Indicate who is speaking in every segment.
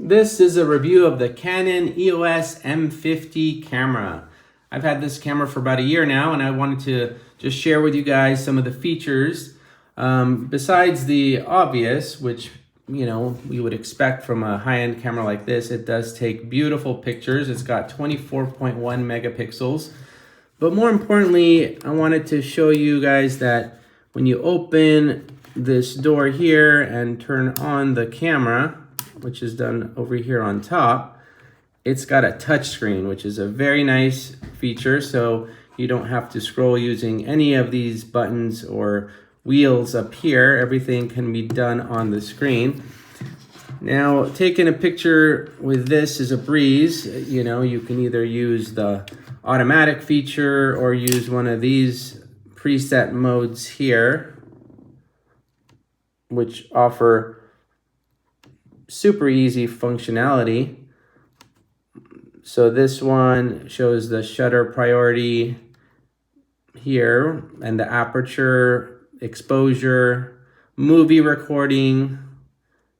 Speaker 1: This is a review of the Canon EOS M50 camera. I've had this camera for about a year now, and I wanted to just share with you guys some of the features. Besides the obvious, which we would expect from a high-end camera like this, it does take beautiful pictures. It's got 24.1 megapixels. But more importantly, I wanted to show you guys that when you open this door here and turn on the camera, which is done over here on top, it's got a touch screen, which is a very nice feature. So you don't have to scroll using any of these buttons or wheels up here. Everything can be done on the screen. Now, taking a picture with this is a breeze. You can either use the automatic feature or use one of these preset modes here, which offer super easy functionality. So this one shows the shutter priority here and the aperture, exposure, movie recording,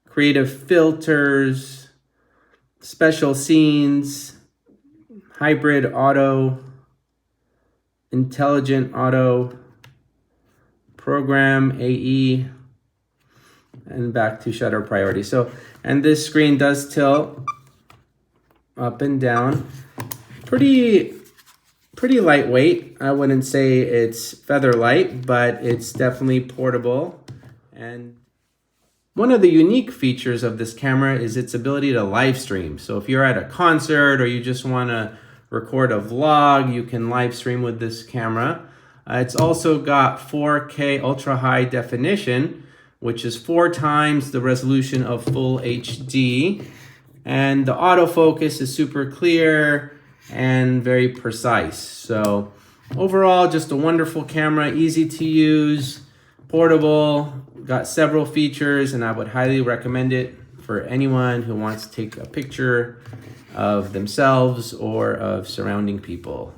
Speaker 1: creative filters, special scenes, hybrid auto, intelligent auto, program AE, and back to shutter priority. And this screen does tilt up and down. Pretty lightweight. I wouldn't say it's feather light, but it's definitely portable. And one of the unique features of this camera is its ability to live stream. So if you're at a concert or you just want to record a vlog, you can live stream with this camera. It's also got 4K ultra high definition, which is 4 times the resolution of full HD. And the autofocus is super clear and very precise. So overall, just a wonderful camera, easy to use, portable, got several features, and I would highly recommend it for anyone who wants to take a picture of themselves or of surrounding people.